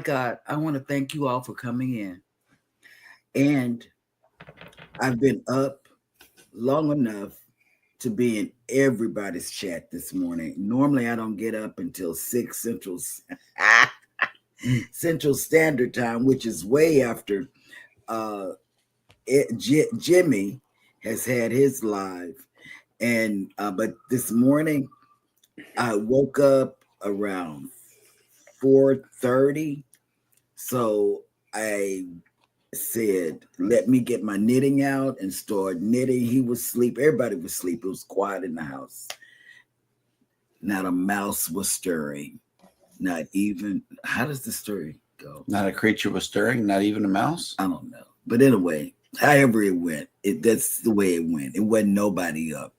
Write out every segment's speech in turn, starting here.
God, I want to thank you all for coming in. And I've been up long enough to be in everybody's chat this morning. Normally, I don't get up until 6 Central Standard Time, which is way after uh, Jimmy has had his live. And but this morning, I woke up around 4:30. So I said, let me get my knitting out and start knitting. He was asleep. Everybody was asleep. It was quiet in the house. Not a mouse was stirring. Not even, how does the story go? Not a creature was stirring, not even a mouse? I don't know. But anyway, however it went, that's the way it went. It wasn't nobody up.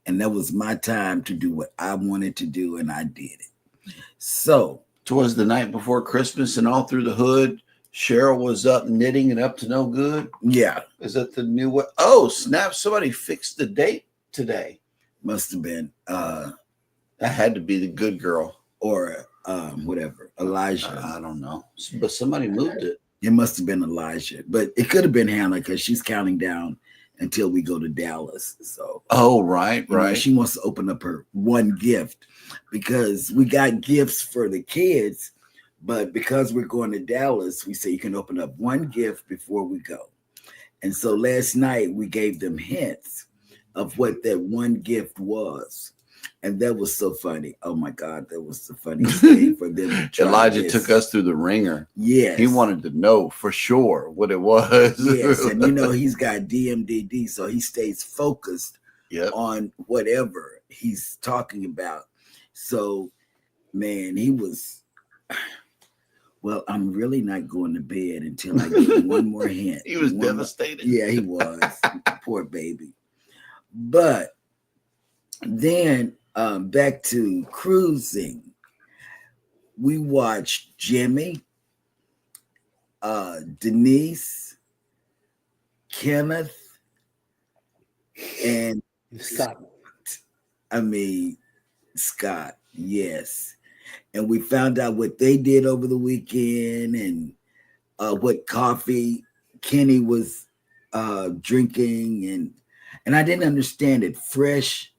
And that was my time to do what I wanted to do, and I did it. So, Twas the night before Christmas, and all through the hood, Cheryl was up knitting and up to no good. yeah, Is that the new what? Oh, snap. Somebody fixed the date today. must have been, That had to be the good girl. or whatever, Elijah. I don't know. But somebody moved it. It must have been Elijah, but it could have been Hannah because she's counting down until we go to Dallas. So, Oh, right, right. she wants to open up her one gift because we got gifts for the kids, but because we're going to Dallas, we say you can open up one gift before we go. And so last night we gave them hints of what that one gift was. And that was so funny. Oh my God, that was the funniest thing for them to try Elijah this. took us through the ringer. Yes. He wanted to know for sure what it was. Yes, and he's got DMDD, so he stays focused on whatever he's talking about. So, man, he was, well, I'm really not going to bed until I get one more hint. He was devastated. Yeah, he was. Poor baby. But then back to cruising. We watched Jimmy, Denise, Kenneth, and Scott. Scott, yes. And we found out what they did over the weekend and what coffee Kenny was drinking. And I didn't understand it. Fresh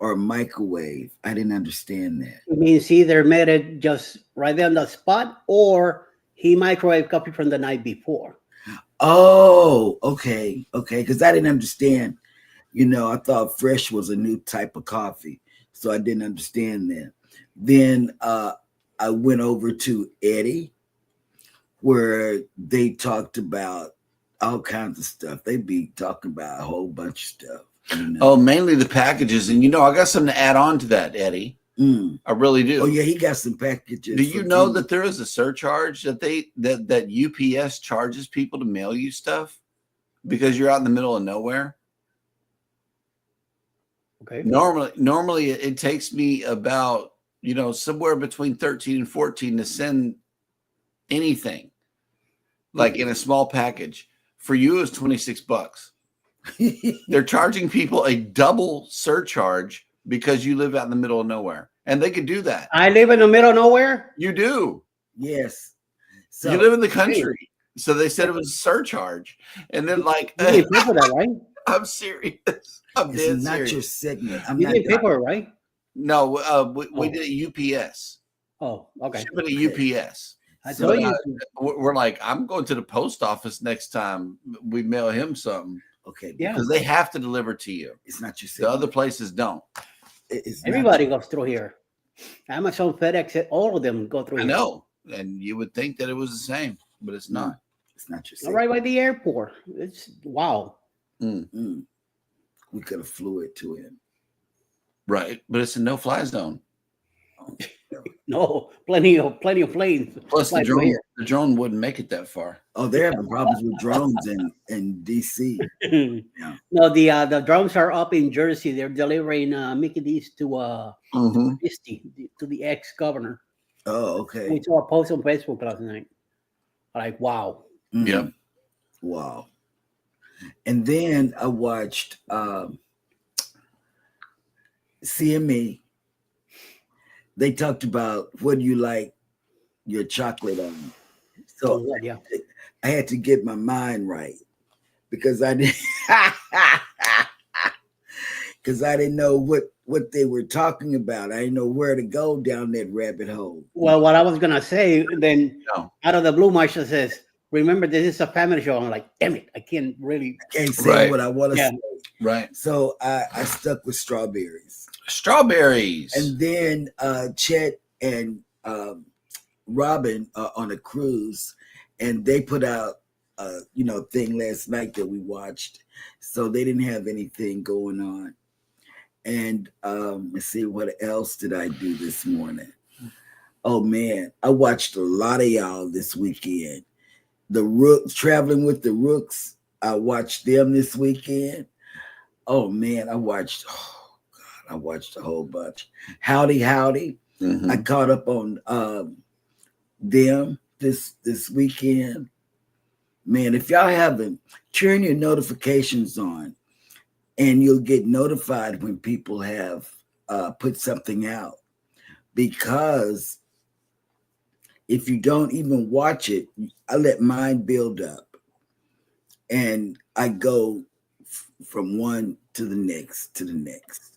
or microwave. I didn't understand that. It means he either made it just right there on the spot or he microwave coffee from the night before. Oh, okay. Because I didn't understand. I thought fresh was a new type of coffee. So I didn't understand that. Then I went over to Eddie, where they talked about all kinds of stuff. They be talking about a whole bunch of stuff. Oh, mainly the packages. And I got something to add on to that, Eddie. I really do. Oh yeah, he got some packages. Do you know that there is a surcharge that UPS charges people to mail you stuff because you're out in the middle of nowhere? Okay. Normally it takes me about somewhere between 13 and 14 to send anything like in a small package. For you, it's $26. They're charging people a double surcharge because you live out in the middle of nowhere, and they could do that. I live in the middle of nowhere. You do. Yes. So you live in the country. So they said it was a surcharge, and then you didn't pay for that, right? I'm serious. I'm It's dead not serious. your segment. You didn't pay for it, right? No, we did it UPS. Oh, okay. Shipping to UPS. I told you. We're like, I'm going to the post office next time we mail him something. Okay. Yeah. Because they have to deliver to you. It's not your The segment. other places don't. Everybody goes through here. Amazon, FedEx, all of them go through I here. know. And you would think that it was the same, but it's not. It's not your All segment. right by the airport. It's wow. We could have flew it to him. Right. But it's a no-fly zone. No, plenty of planes. Plus, fly through here. the drone wouldn't make it that far. Oh, they're having problems with drones in DC. Yeah. No, the drones are up in Jersey. They're delivering Mickey D's to Christie, to the ex-governor. Oh, okay. We saw a post on Facebook last night. Like, wow. Yeah. Wow. And then I watched CME. They talked about what do you like your chocolate on. So Yeah. I had to get my mind right because I didn't because I didn't know what they were talking about. I didn't know where to go down that rabbit hole. Well, what I was gonna say then, No. out of the blue, Marshall says, "Remember, this is a family show." I'm like, "Damn it, I can't really." Can't say Right. what I want to Yeah. say. Right. So I stuck with strawberries. Strawberries. And then Chet and Robin on a cruise, and they put out thing last night that we watched. So they didn't have anything going on. And let's see, what else did I do this morning? Oh man, I watched a lot of y'all this weekend. The Rooks, Traveling with the Rooks. I watched them this weekend. Oh man, I watched a whole bunch. Howdy Howdy. Mhm. I caught up on them this weekend. Man, if y'all haven't, turn your notifications on, and you'll get notified when people have put something out. Because if you don't even watch it, I let mine build up, and I go from one to the next to the next.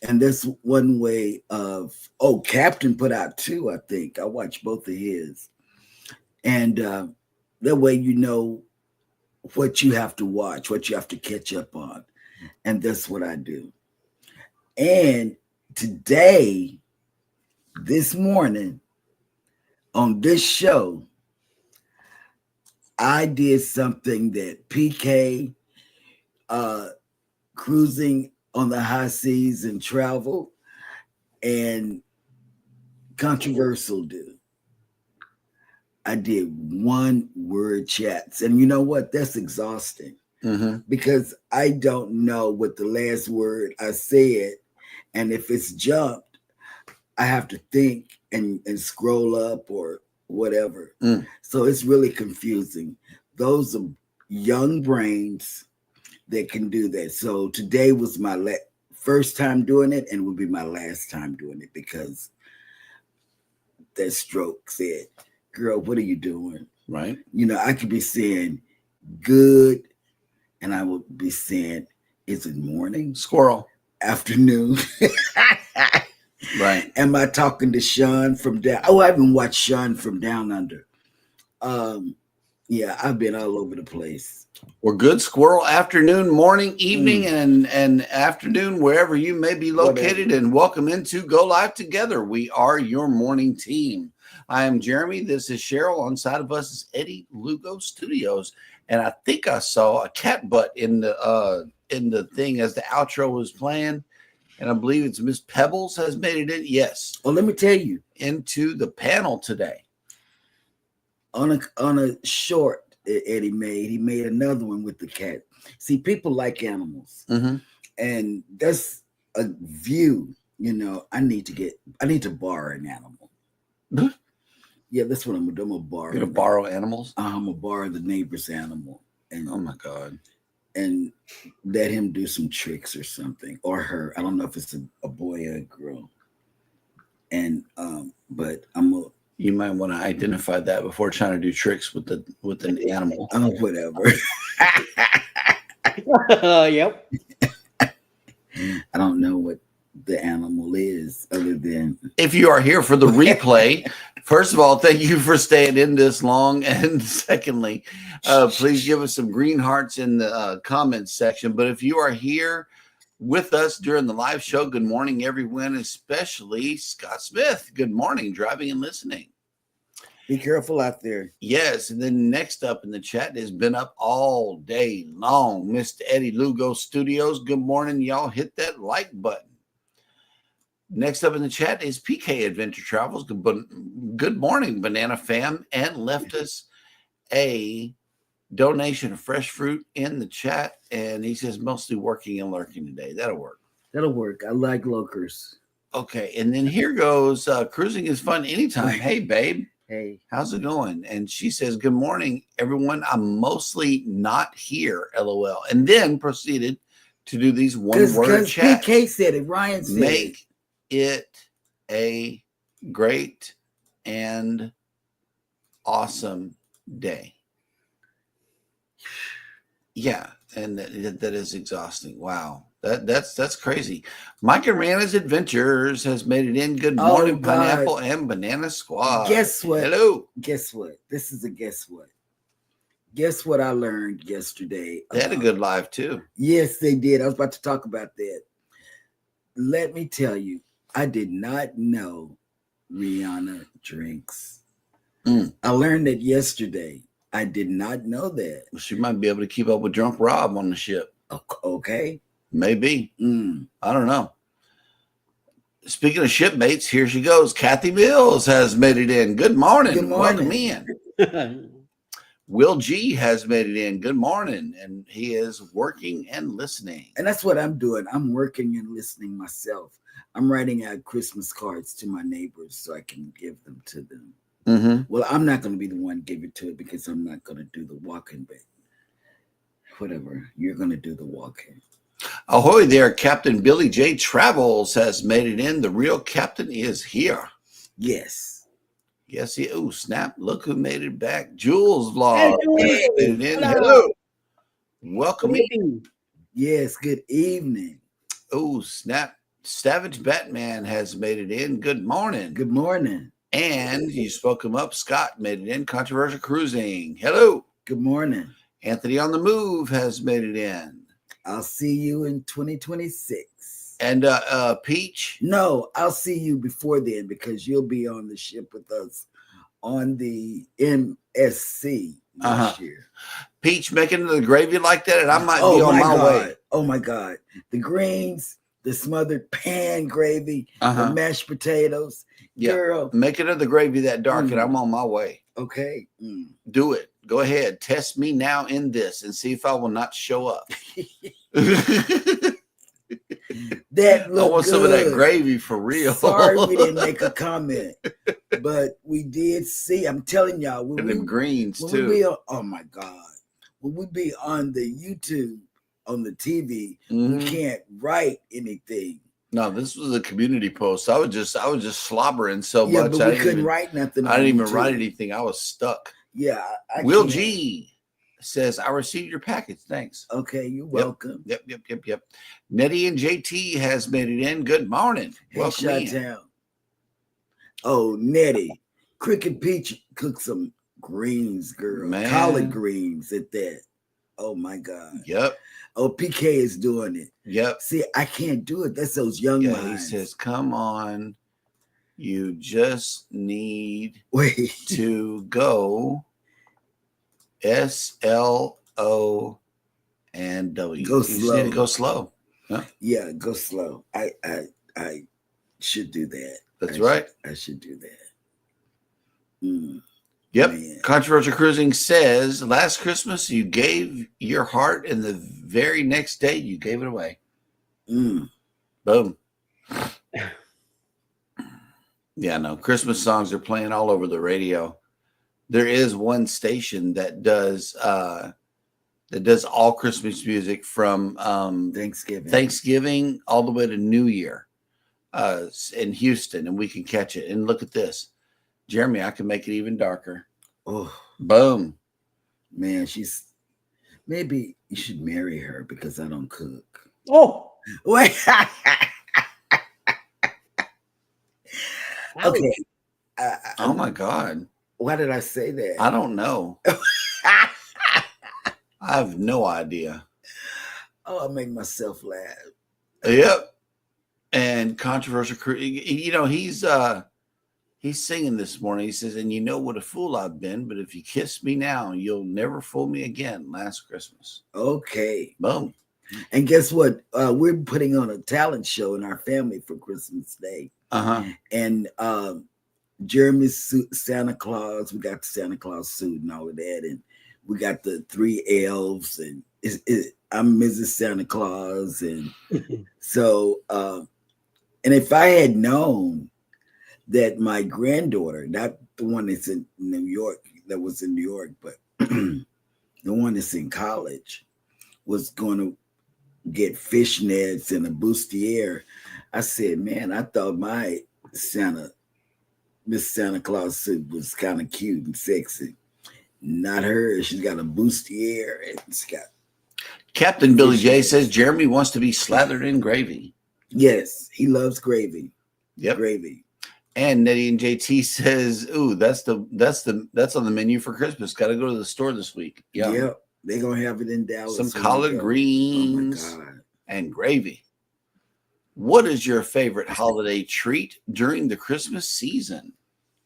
And that's one way of, Captain put out 2, I think. I watched both of his. And that way you know what you have to watch, what you have to catch up on. And that's what I do. And today, this morning, on this show, I did something that PK, cruising on the high seas and travel, and Controversial do. I did 1-word chats. And you know what? That's exhausting. Mhm. Because I don't know what the last word I said. And if it's jumped, I have to think and scroll up or whatever. So it's really confusing. Those are young brains that can do that. So today was my first time doing it, and will be my last time doing it, because that stroke said, "Girl, what are you doing?" Right. I could be saying good, and I will be saying, is it morning, Squirrel. afternoon? Right. Am I talking to Sean from down? Oh, I haven't watched Sean from Down Under. Yeah, I've been all over the place. We're good squirrel afternoon, morning, evening, and afternoon, wherever you may be located. Whatever. And welcome into Go Live Together. We are your morning team. I am Jeremy. This is Cheryl. On side of us is Eddie, Lugo Studios. And I think I saw a cat butt in the thing as the outro was playing. And I believe it's Miss Pebbles has made it in. Yes. Well, let me tell you, Into the panel today. on a short Eddie made, he made another one with the cat. See, people like animals, and that's a view. I need to borrow an animal. Yeah, that's what I'm gonna do. I'm gonna borrow. You're gonna borrow animals? I'm gonna borrow the neighbor's animal, and Oh my God, and let him do some tricks or something, or her. I don't know if it's a boy or a girl. And but I'm gonna. You might want to identify that before trying to do tricks with an animal. Oh, whatever. Yep. I don't know what the animal is, other than. If you are here for the replay, first of all, thank you for staying in this long. And secondly, please give us some green hearts in the comments section. But if you are here with us during the live show, good morning, everyone, especially Scott Smith. Good morning, driving and listening. Be careful out there. Yes, and then next up in the chat has been up all day long, Mr. Eddie Lugo Studios. Good morning, y'all. Hit that like button. Next up in the chat is PK Adventure Travels. Good morning, Banana Fam, and left us a donation of fresh fruit in the chat, and he says mostly working and lurking today. That'll work. That'll work. I like lurkers. Okay, and then here goes cruising is fun anytime. Hey, babe. Hey, how's it going? And she says, good morning, everyone. I'm mostly not here, LOL. And then proceeded to do these one-word chats. PK said it. Ryan said Make it a great and awesome day. Yeah, and that is exhausting. Wow. That's crazy. Mike and Rana's Adventures has made it in. Good morning, Pineapple and Banana Squad. Guess what? Hello. Guess what? This is a guess what. Guess what I learned yesterday? They had a good live too. Yes, they did. I was about to talk about that. Let me tell you, I did not know Rihanna drinks. I learned that yesterday. I did not know that. She might be able to keep up with Drunk Rob on the ship. Okay. Maybe. I don't know. Speaking of shipmates, here she goes. Kathy Mills has made it in. Good morning. Good morning. Welcome in. Will G has made it in. Good morning. And he is working and listening. And that's what I'm doing. I'm working and listening myself. I'm writing out Christmas cards to my neighbors so I can give them to them. Well, I'm not going to be the one to give it to it because I'm not going to do the walking, but whatever. You're going to do the walking. Ahoy there, Captain Billy J. Travels has made it in. The real captain is here. Yes. Yes, he. Oh, snap. Look who made it back. Jules Vlog Hey, made it in. hello. Welcome. Yes, good evening. Oh, snap. Savage Batman has made it in. Good morning. Good morning. And you spoke him up. Scott made it in. Controversial Cruising. Hello. Good morning. Anthony on the Move has made it in. I'll see you in 2026. And Peach? No, I'll see you before then because you'll be on the ship with us on the MSC this year. Peach making the gravy like that, and I might be on my way. Oh my God. The greens, the smothered pan gravy, the mashed potatoes. Yeah. Girl. Make it of the gravy that dark, and I'm on my way. Okay. Do it. Go ahead. Test me now in this and see if I will not show up. That I want some of that gravy for real. Sorry we didn't make a comment, but we did see. I'm telling y'all. And them greens too. Oh my God. When we be on the YouTube, on the TV, we can't write anything. No, this was a community post. I was just slobbering so much. But we couldn't write nothing. I didn't even write anything. I was stuck. Yeah. Will G says, I received your package. Thanks. Okay, you're welcome. Yep. Nettie and JT has made it in. Good morning. Hey, welcome in. Chi-town. Oh, Nettie. Cricket Peach cooked some greens, girl. Man. Collard greens at that. Oh my God. Yep. Oh, PK is doing it. Yep. See, I can't do it. That's those young minds. He says, come on. You just need to go SLO and W. Go slow. You just need to go slow. Huh? Yeah, go slow. I should do that. That's right. I should do that. Yep. Man. Controversial Cruising says, last Christmas you gave your heart and the very next day you gave it away. Boom. Yeah, no. Christmas songs are playing all over the radio. There is one station that does all Christmas music from Thanksgiving all the way to New Year in Houston, and we can catch it. And look at this. Jeremy, I can make it even darker. Oh, boom. Man, maybe you should marry her because I don't cook. Oh. Wait. Okay. Oh my God. Why did I say that? I don't know. I have no idea. Oh, I make myself laugh. Yep. And controversial, you know, he's singing this morning. He says, and you know what a fool I've been, but if you kiss me now, you'll never fool me again. Last Christmas. Okay. Boom. And guess what? We're putting on a talent show in our family for Christmas Day. And Jeremy's Santa Claus, we got the Santa Claus suit and all of that. And we got the 3 elves and I'm Mrs. Santa Claus. And so, and if I had known that my granddaughter, not the one that's in New York, that was in New York, but the one that's in college was going to get fishnets and a bustier, I said, man, I thought my Miss Santa Claus suit was kind of cute and sexy. Not her. She's got a bustier and it's got. Captain Billy J says Jeremy wants to be slathered in gravy. Yes, he loves gravy. Yep. Gravy. And Nettie and JT says, "Ooh, that's on the menu for Christmas. Got to go to the store this week." Yeah, Yep. They're gonna have it in Dallas. Some collard greens and gravy. What is your favorite holiday treat during the Christmas season?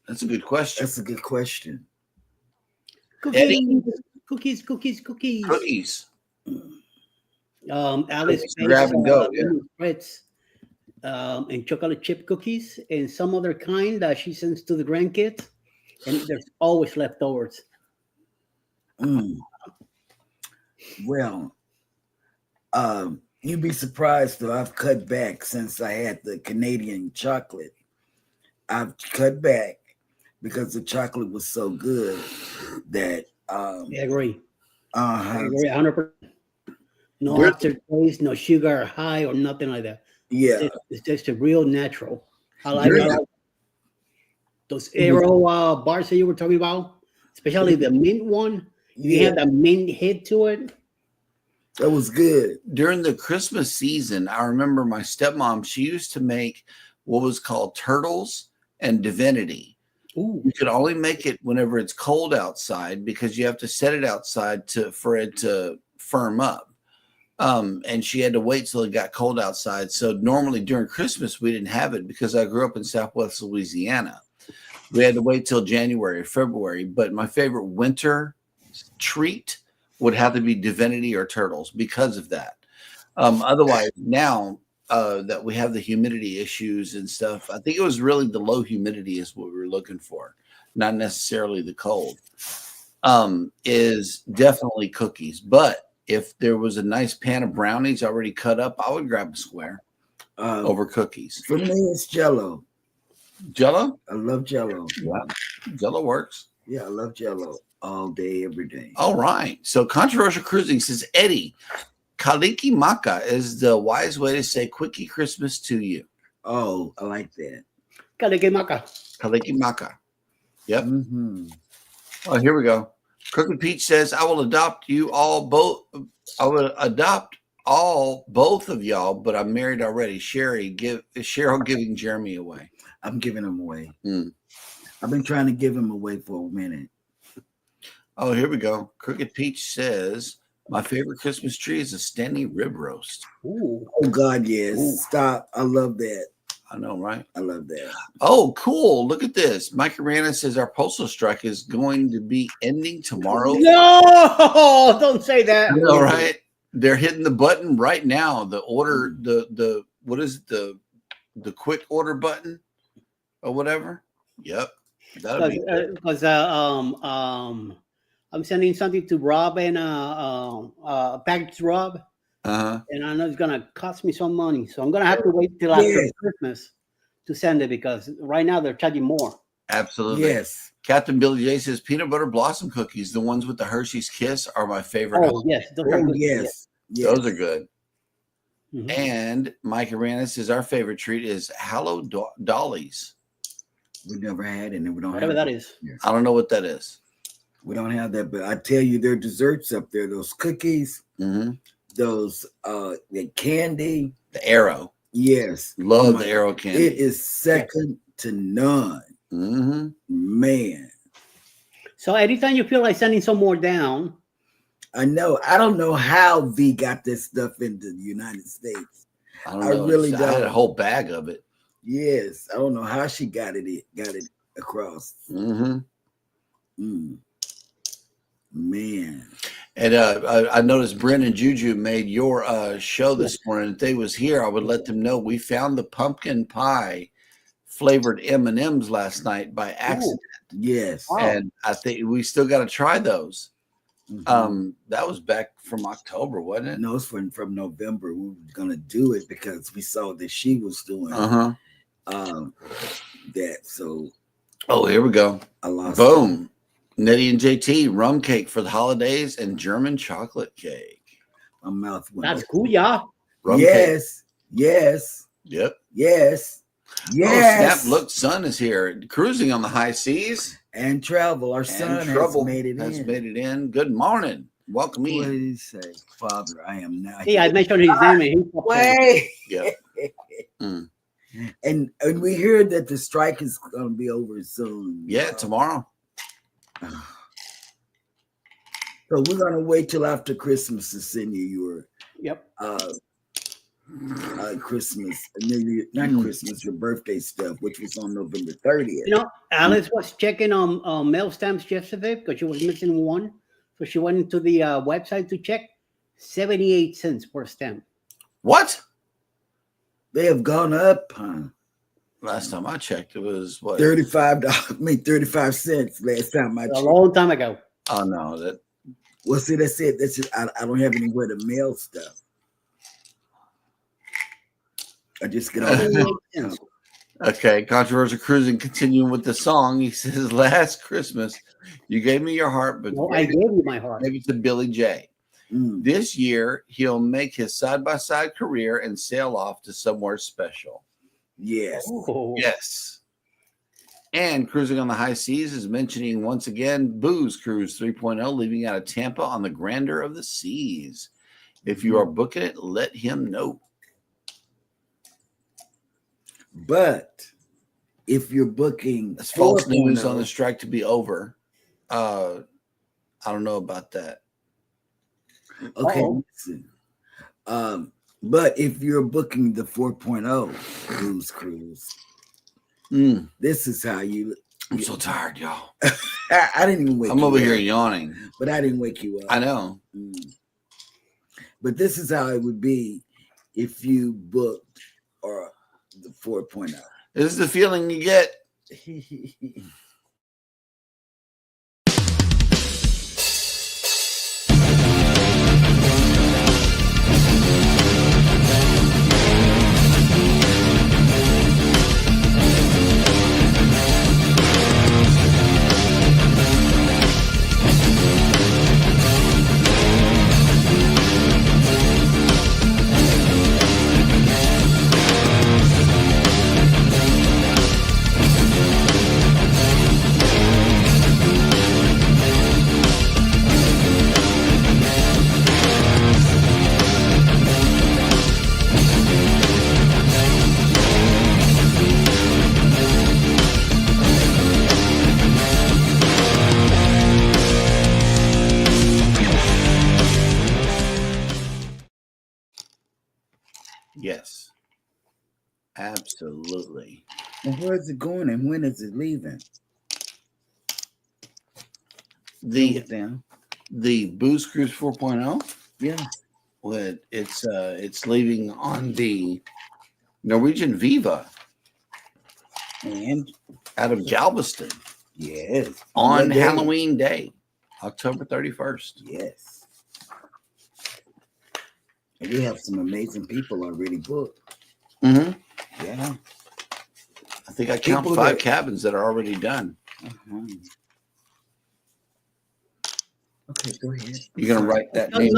That's a good question. That's a good question. Cookies. Cookies. Alice grab and go. Fritz, and chocolate chip cookies and some other kind that she sends to the grandkids, and there's always leftovers. Well, you'd be surprised though. I've cut back since I had the Canadian chocolate. I've cut back because the chocolate was so good that I agree. I agree 100%. No aftertaste, no sugar high or nothing like that. Yeah, it's just a real natural. I like those Aero bars that you were talking about, especially the mint one. You had the mint hit to it. That was good. During the Christmas season, I remember my stepmom, she used to make what was called turtles and divinity. Ooh. You could only make it whenever it's cold outside because you have to set it outside for it to firm up. And she had to wait till it got cold outside. So normally during Christmas, we didn't have it because I grew up in Southwest Louisiana. We had to wait till January or February. But my favorite winter treat would have to be divinity or turtles because of that. Otherwise, now that we have the humidity issues and stuff, I think it was really the low humidity is what we were looking for, not necessarily the cold, is definitely cookies. But if there was a nice pan of brownies already cut up, I would grab a square over cookies. For me, it's Jell-O. Jell-O? I love Jell-O. Yeah, Jell-O works. Yeah, I love Jell-O all day, every day. All right. So Controversial Cruising says, Eddie, Kaliki Maka is the wise way to say Quickie Christmas to you. Oh, I like that. Kaliki Maka. Kaliki Maka. Yep. Mm-hmm. Oh, here we go. Crooked Peach says, I will adopt you all both. I will adopt both of y'all, but I'm married already. Cheryl giving Jeremy away. I'm giving him away. I've been trying to give him away for a minute. Oh, here we go. Crooked Peach says, my favorite Christmas tree is a standing rib roast. Ooh. Oh, God, yes. Ooh. Stop. I love that. I know, right? I love that. Oh, cool. Look at this. Mike Arana says our postal strike is going to be ending tomorrow. No, don't say that. All right. They're hitting the button right now. The order, the what is it? The quick order button or whatever. Yep. Because I'm sending something to Rob and a package to Rob. And I know it's gonna cost me some money, so I'm gonna have to wait till after Christmas to send it because right now they're charging more. Absolutely. Yes. Captain Billy J says peanut butter blossom cookies, the ones with the Hershey's Kiss, are my favorite. Oh yes, those are good. Yes. Those are good. Mm-hmm. And Mike Aranis says our favorite treat is Hallow Dollies. We never had it, and we don't Whatever have that is. I don't know what that is. We don't have that, but I tell you, there are desserts up there. Those cookies, those the candy, the Arrow. Yes, love the Arrow candy. It is second to none. Man. So anytime you feel like sending some more down, I know. I don't know how V got this stuff into the United States. I don't know. Really don't. I had a whole bag of it. Yes, I don't know how she got it across. Man. And I noticed Brent and Juju made your show this morning. If they was here, I would let them know we found the pumpkin pie flavored M&Ms last night by accident. Ooh, yes. And I think we still got to try those. That was back from October, wasn't it? No, it's from November. We were going to do it because we saw that she was doing that. So. Oh, here we go. I lost Boom. Nettie and JT, rum cake for the holidays and German chocolate cake. My mouth went. That's cool, y'all. Rum cake. Yes. Yep. Yes. Oh, snap. Look, sun is here. Cruising on the high seas. And travel. Our son has made it in. Good morning. Welcome in. What did he say? Father, I am now. Yeah, I mentioned his name. And Wait. Yeah. And we hear that the strike is going to be over soon. Yeah, tomorrow. So we're going to wait till after Christmas to send you your Christmas, not Christmas, your birthday stuff, which was on November 30th. You know, Alice was checking on mail stamps yesterday because she was missing one. So she went into the website to check. 78 cents per stamp. What? They have gone up, huh? Last time I checked, it was what? $35. I mean, 35 cents. Last time I checked. A long time ago. Oh no, that. Well, see, that's it. That's just I don't have anywhere to mail stuff. I just get all the Okay, controversial cruising. Continuing with the song, he says, "Last Christmas, you gave me your heart, but I gave you my heart. Maybe to Billy J. This year, he'll make his side-by-side career and sail off to somewhere special." Yes. Oh. Yes. And Cruising on the High Seas is mentioning once again Booze Cruise 3.0 leaving out of Tampa on the Grandeur of the Seas. If you are booking it, let him know. But if you're booking, it's false news on the strike to be over. I don't know about that. Okay, listen. But if you're booking the 4.0 Booze Cruise, this is how you. I'm so tired, y'all. I didn't even wake you up. I'm over here yawning, but I didn't wake you up. I know. But this is how it would be if you booked the 4.0. This is the feeling you get. Yes, absolutely. And where is it going and when is it leaving? The Booze Cruise 4.0? Yeah. Well, it's leaving on the Norwegian Viva and out of Galveston. Yes. On Halloween Day, October 31st. Yes. And we have some amazing people already booked. Yeah. I think I count 5 cabins that are already done. Okay, go ahead. You're going to write that name.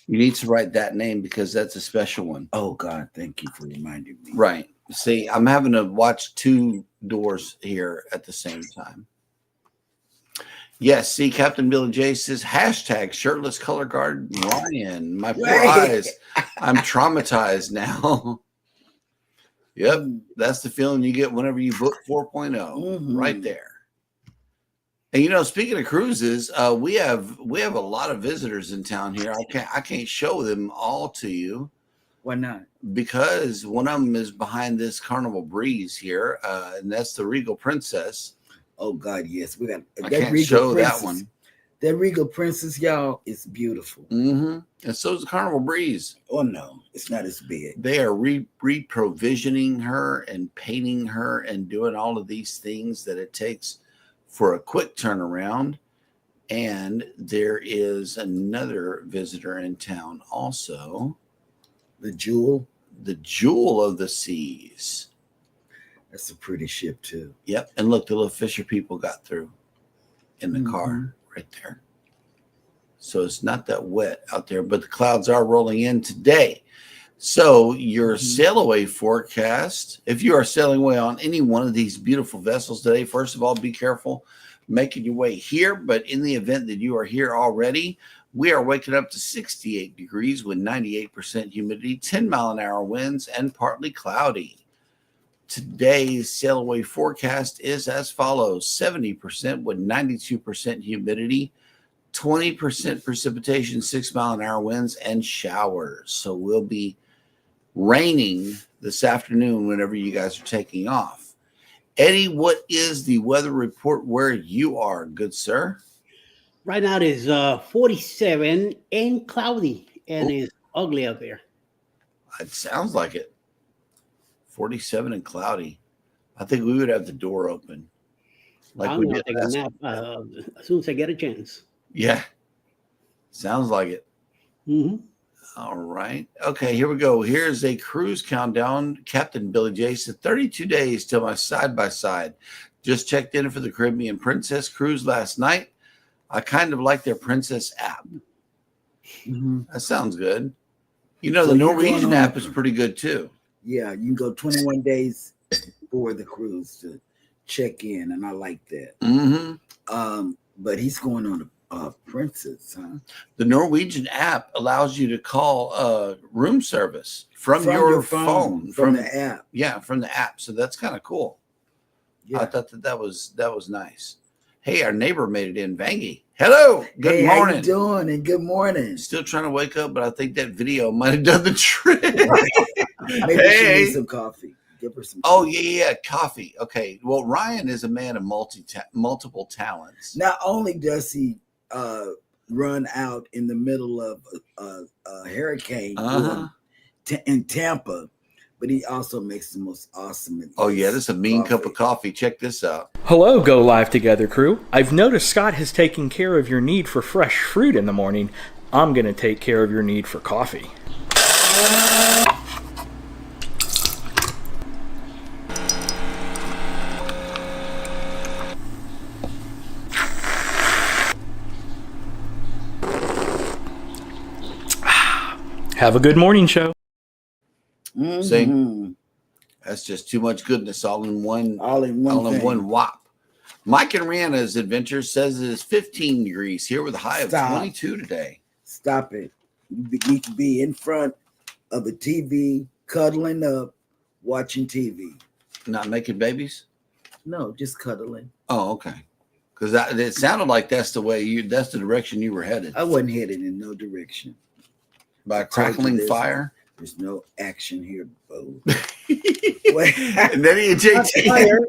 You need to write that name because that's a special one. Oh, God. Thank you for reminding me. Right. See, I'm having to watch 2 doors here at the same time. Yes, see, Captain Billy J says, hashtag shirtless color guard Ryan. My poor eyes. I'm traumatized now. Yep, that's the feeling you get whenever you book 4.0 right there. And speaking of cruises, we have a lot of visitors in town here. I can't show them all to you. Why not? Because one of them is behind this Carnival Breeze here, and that's the Regal Princess. Oh God, yes, we got. I can't show that one. That Regal Princess, y'all, is beautiful. And so is the Carnival Breeze. Oh no, it's not as big. They are re-provisioning her and painting her and doing all of these things that it takes for a quick turnaround. And there is another visitor in town also. The Jewel of the Seas. That's a pretty ship too. Yep. And look, the little Fisher people got through in the car right there. So it's not that wet out there, but the clouds are rolling in today. So your sail away forecast, if you are sailing away on any one of these beautiful vessels today, first of all, be careful making your way here. But in the event that you are here already, we are waking up to 68 degrees with 98% humidity, 10-mile-an-hour winds, and partly cloudy. Today's sail away forecast is as follows: 70% with 92% humidity, 20% precipitation, 6-mile-an-hour winds, and showers. So we'll be raining this afternoon whenever you guys are taking off. Eddie, what is the weather report where you are, good sir? Right now it is 47 and cloudy, and it's ugly out there. It sounds like it. 47 and cloudy. I think we would have the door open. I'm going to take a nap as soon as I get a chance. Yeah. Sounds like it. All right. Okay, here we go. Here's a cruise countdown. Captain Billy J said 32 days till my side-by-side. Just checked in for the Caribbean Princess cruise last night. I kind of like their Princess app. That sounds good. You know, so the Norwegian app is pretty good too. Yeah, you can go 21 days for the cruise to check in, and I like that. But he's going on a Princess, huh? The Norwegian app allows you to call room service from your phone. From the app. Yeah, from the app. So that's kind of cool. Yeah. I thought that was nice. Hey, our neighbor made it in, Vangie. Hello. Good morning. How you doing? And good morning. Still trying to wake up, but I think that video might have done the trick. Maybe she needs some coffee. Give her some coffee. Yeah, coffee. Okay. Well, Ryan is a man of multiple talents. Not only does he run out in the middle of a hurricane in Tampa, but he also makes the most awesome. Oh, yeah, this is a mean cup of coffee. Check this out. Hello, Go Live Together crew. I've noticed Scott has taken care of your need for fresh fruit in the morning. I'm going to take care of your need for coffee. Have a good morning show. See, that's just too much goodness all in one whop. Mike and Rihanna's Adventures says it is 15 degrees here with a high of 22 today. Stop it. You need to be in front of the TV, cuddling up, watching TV. Not making babies? No, just cuddling. Oh, okay. Because it sounded like that's the direction you were headed. I wasn't headed in no direction. By crackling fire? There's no action here, Bo. Nettie and JT.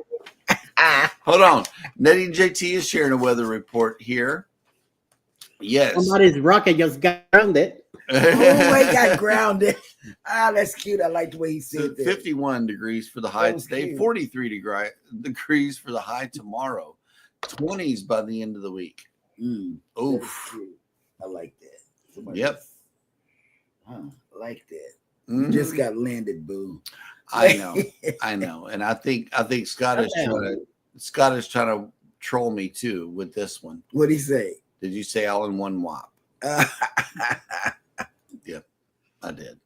Hold on. Nettie and JT is sharing a weather report here. Yes. Somebody's rocket just got grounded. He got grounded. That's cute. I like the way he said that. 51 degrees for the high today. Cute. 43 degrees for the high tomorrow. 20s by the end of the week. Oof. I like that. Yep. I like that. You just got landed, boo. I know. And I think Scott is trying to troll me too with this one. What'd he say? Did you say all in one whop? Yep, I did.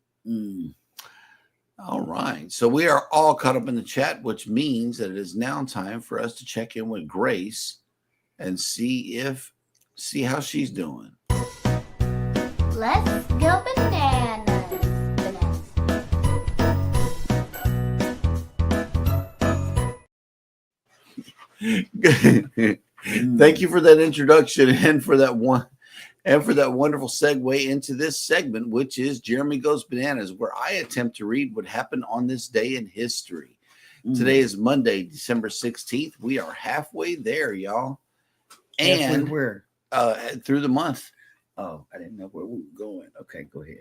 All right. So we are all caught up in the chat, which means that it is now time for us to check in with Grace and see how she's doing. Let's go bananas. Thank you for that introduction and for that wonderful segue into this segment, which is Jeremy Goes Bananas, where I attempt to read what happened on this day in history. Today is Monday, December 16th. We are halfway there, y'all. And where? Through the month. Oh, I didn't know where we were going. Okay, go ahead.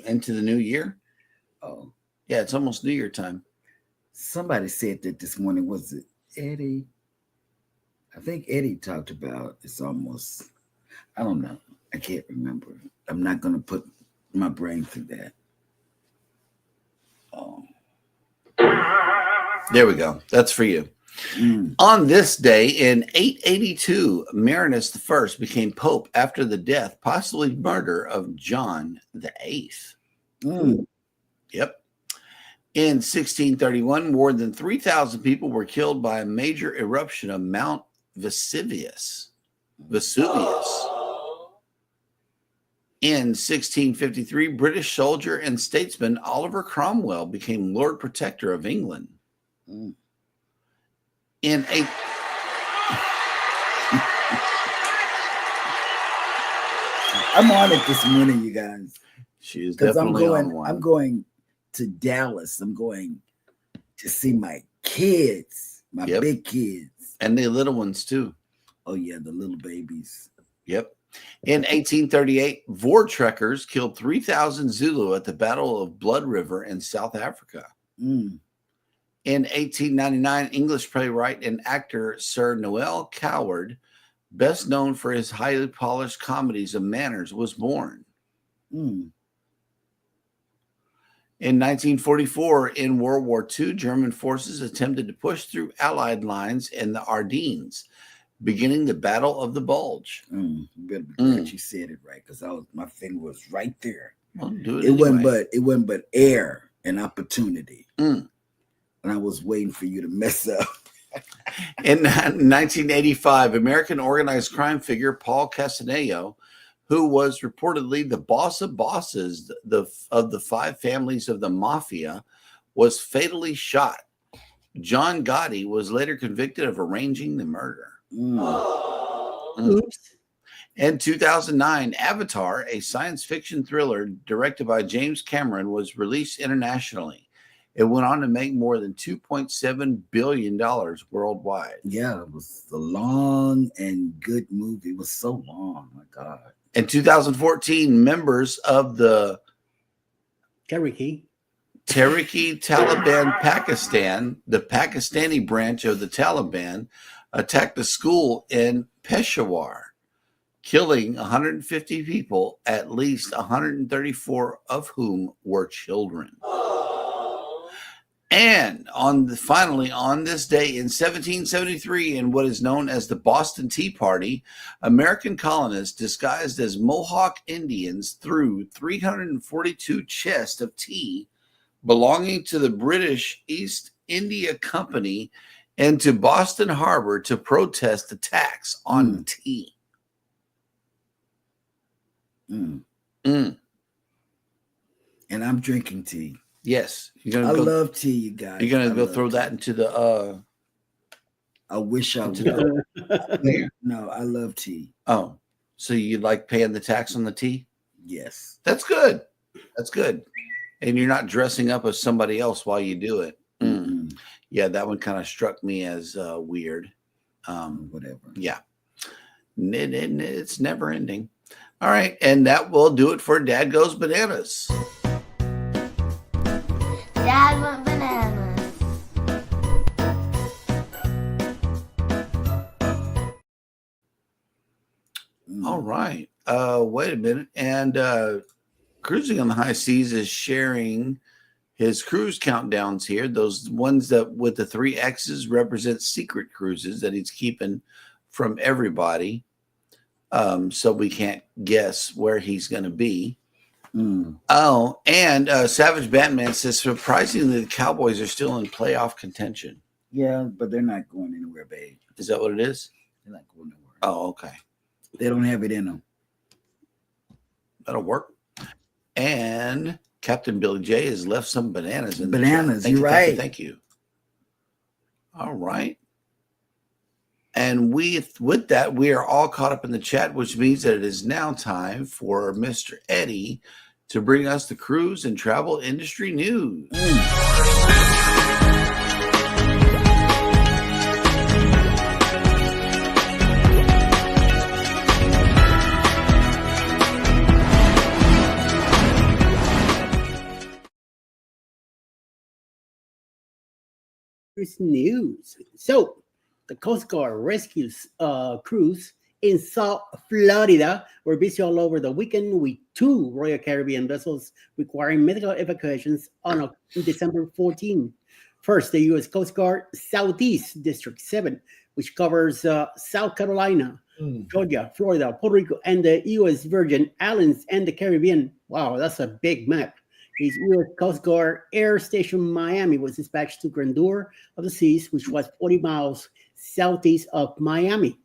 Into the new year? Oh. Yeah, it's almost New Year time. Somebody said that this morning. Was it Eddie? I think Eddie talked about it's almost, I don't know. I can't remember. I'm not going to put my brain through that. Oh. There we go. That's for you. On this day in 882, Marinus I became Pope after the death, possibly murder of John VIII. Yep. In 1631, more than 3,000 people were killed by a major eruption of Mount Vesuvius. In 1653, British soldier and statesman Oliver Cromwell became Lord Protector of England. In I'm on it this morning, you guys. She is definitely on one. I'm going to Dallas. I'm going to see my kids, my big kids. And the little ones too. Oh yeah, the little babies. Yep. In 1838, Voortrekkers killed 3,000 Zulu at the Battle of Blood River in South Africa. In 1899, English playwright and actor Sir Noel Coward, best known for his highly polished comedies of manners, was born. In 1944, in World War II, German forces attempted to push through Allied lines in the Ardennes, beginning the Battle of the Bulge. You better be glad you said it right, because my finger was right there. Well, do it anyway. It wasn't but air and opportunity. And I was waiting for you to mess up. In 1985, American organized crime figure Paul Castaneo, who was reportedly the boss of bosses of the 5 families of the mafia, was fatally shot. John Gotti was later convicted of arranging the murder. Oops. In 2009, Avatar, a science fiction thriller directed by James Cameron, was released internationally. It went on to make more than $2.7 billion worldwide. Yeah, it was a long and good movie. It was so long. My God. In 2014, members of the Tehrik-i Taliban Pakistan, the Pakistani branch of the Taliban, attacked a school in Peshawar, killing 150 people, at least 134 of whom were children. And finally, on this day in 1773, in what is known as the Boston Tea Party, American colonists disguised as Mohawk Indians threw 342 chests of tea belonging to the British East India Company into Boston Harbor to protest the tax on tea. And I'm drinking tea. Yes. I love tea, you guys. You're going to go throw that into the... I wish I would. No, I love tea. Oh, so you like paying the tax on the tea? Yes. That's good. That's good. And you're not dressing up as somebody else while you do it. Yeah, that one kind of struck me as weird. Whatever. Yeah. It's never ending. All right. And that will do it for Dad Goes Bananas. Dad went bananas. All right. Wait a minute. And Cruising on the High Seas is sharing his cruise countdowns here. Those ones that with the 3 X's represent secret cruises that he's keeping from everybody. So we can't guess where he's going to be. Oh, and Savage Batman says, surprisingly, the Cowboys are still in playoff contention. Yeah, but they're not going anywhere, babe. Is that what it is? They're not going nowhere. Oh, okay. They don't have it in them. That'll work. And Captain Billy J has left some bananas in bananas. You're right. Thank you. All right. And with that, we are all caught up in the chat, which means that it is now time for Mr. Eddie to bring us the cruise and travel industry news. News. So, the Coast Guard rescues crews in South Florida were busy all over the weekend with 2 Royal Caribbean vessels requiring medical evacuations on December 14. First, the U.S. Coast Guard Southeast District 7, which covers South Carolina, Georgia, Florida, Puerto Rico, and the U.S. Virgin Islands and the Caribbean. Wow, that's a big map. His U.S. Coast Guard Air Station Miami was dispatched to Grandeur of the Seas, which was 40 miles southeast of Miami.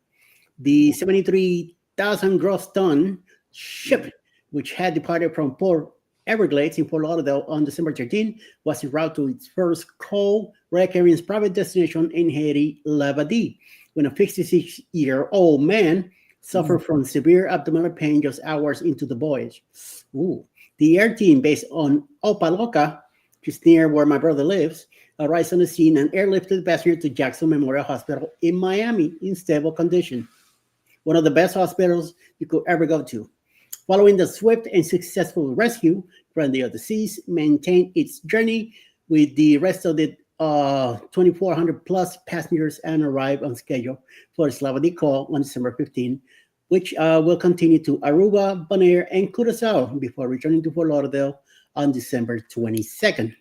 The 73,000 gross ton ship, which had departed from Port Everglades in Fort Lauderdale on December 13, was en route to its first coal Royal Caribbean's private destination in Haiti, Labadie, when a 56-year-old man suffered from severe abdominal pain just hours into the voyage. Ooh. The air team, based on Opaloca, which is near where my brother lives, arrived on the scene and airlifted the passenger to Jackson Memorial Hospital in Miami in stable condition. One of the best hospitals you could ever go to. Following the swift and successful rescue, Grandeur of the Seas maintained its journey with the rest of the 2,400 plus passengers and arrived on schedule for its Labadie call on December 15, which will continue to Aruba, Bonaire, and Curaçao before returning to Fort Lauderdale on December 22nd.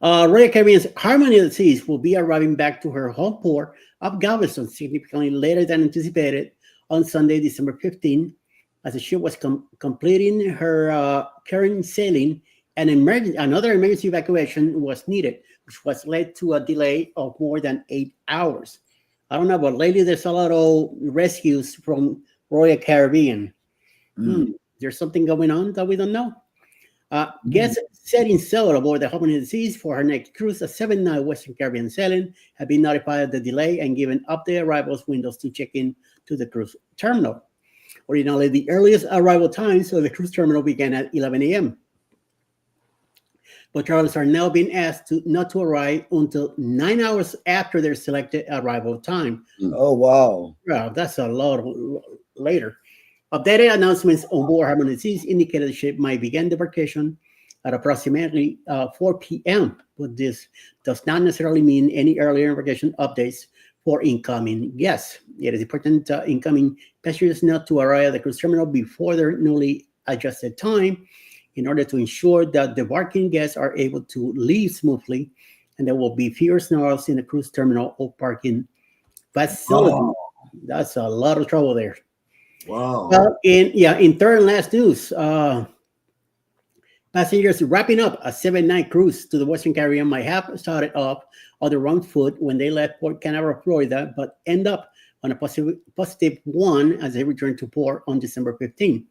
Royal Caribbean's Harmony of the Seas will be arriving back to her home port of Galveston significantly later than anticipated on Sunday, December 15, as the ship was completing her current sailing, and another emergency evacuation was needed, which was led to a delay of more than 8 hours. I don't know, but lately there's a lot of rescues from Royal Caribbean. There's something going on that we don't know. Guests setting sail aboard the Harmony of the Seas for her next cruise, a 7-night Western Caribbean sailing, have been notified of the delay and given up the arrivals windows to check in to the cruise terminal. Originally, the earliest arrival time so the cruise terminal began at 11 a.m. But travelers are now being asked not to arrive until 9 hours after their selected arrival time. Oh, wow. Well, that's a lot later. Updated announcements on board Harmony of the Seas indicated the ship might begin debarkation at approximately 4 p.m., but this does not necessarily mean any earlier embarkation updates for incoming guests. It is important incoming passengers not to arrive at the cruise terminal before their newly adjusted time in order to ensure that debarking guests are able to leave smoothly, and there will be fewer snarls in the cruise terminal or parking facility. Oh. That's a lot of trouble there. Wow. Well, in third and last news, passengers wrapping up a 7-night cruise to the Western Caribbean might have started off on the wrong foot when they left Port Canaveral, Florida, but end up on a positive one as they returned to port on December 15.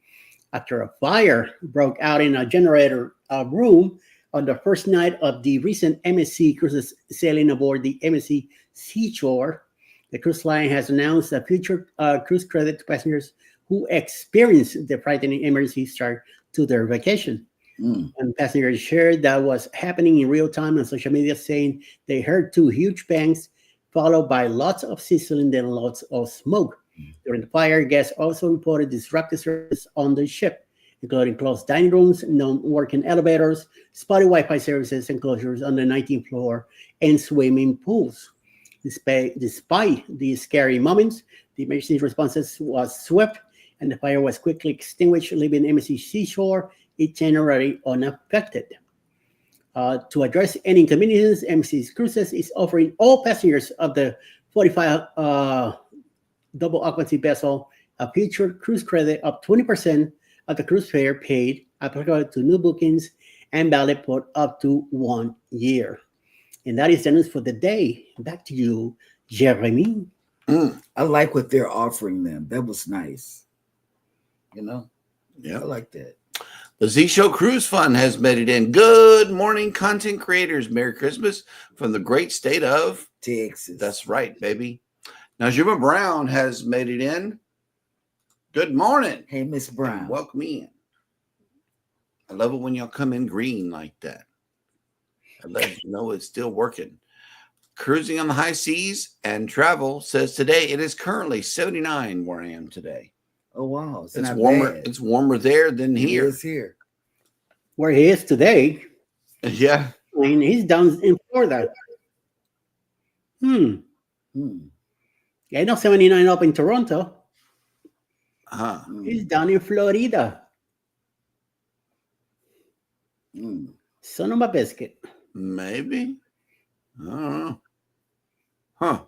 After a fire broke out in a generator room on the first night of the recent MSC cruises sailing aboard the MSC Seashore, the cruise line has announced a future cruise credit to passengers who experience the frightening emergency start to their vacation. And passengers shared that was happening in real time on social media, saying they heard 2 huge bangs followed by lots of sizzling and lots of smoke. During the fire, guests also reported disrupted service on the ship, including closed dining rooms, non-working elevators, spotty Wi-Fi services, and closures on the 19th floor, and swimming pools. Despite these scary moments, the emergency responses was swift, and the fire was quickly extinguished, leaving MSC Seashore itinerary unaffected. To address any inconveniences, MSC Cruises is offering all passengers of the 45 double occupancy vessel a future cruise credit of 20% of the cruise fare paid, applicable to new bookings and valid for up to 1 year. And that is the news for the day. Back to you, Jeremy. I like what they're offering them. That was nice. Yeah, I like that. The Z Show Cruise Fund has made it in. Good morning, content creators. Merry Christmas from the great state of Texas. That's right, baby. Now, Juma Brown has made it in. Good morning. Hey, Miss Brown. And welcome in. I love it when y'all come in green like that. I let you know it's still working. Cruising on the high seas and travel says today it is currently 79 where I am today. Oh, wow. It's warmer. Bad. It's warmer there than here. It is here. Where he is today. Yeah. I mean, he's down in Florida. Yeah, no 79 up in Toronto. He's down in Florida. Son of a biscuit. Maybe. I don't know. Huh.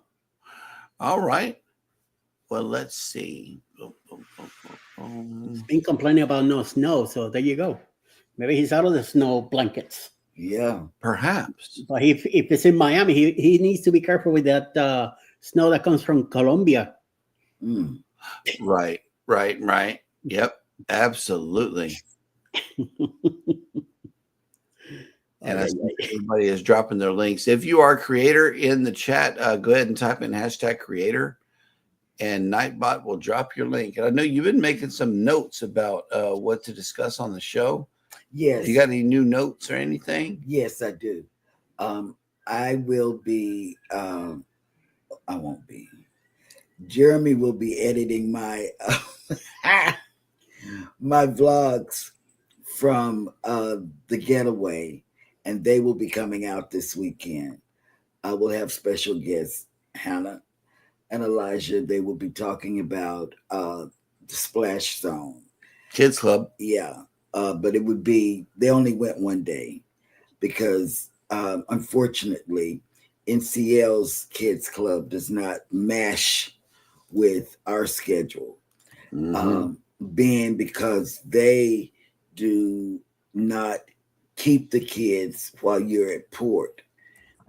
All right. Well, let's see. He's been complaining about no snow, so there you go. Maybe he's out of the snow blankets. Yeah. Perhaps. But if it's in Miami, he needs to be careful with that snow that comes from Colombia. Mm. Right. Yep, absolutely. And I see everybody is dropping their links. If you are a creator in the chat, go ahead and type in #creator, and Nightbot will drop your link. And I know you've been making some notes about what to discuss on the show. Yes. You got any new notes or anything? Yes, I do. I will be. I won't be. Jeremy will be editing my my vlogs from the getaway, and they will be coming out this weekend. I will have special guests, Hannah and Elijah. They will be talking about the Splash Zone Kids Club. Yeah, but it would be, they only went one day because unfortunately NCL's Kids Club does not mash with our schedule. Being because they do not keep the kids while you're at port.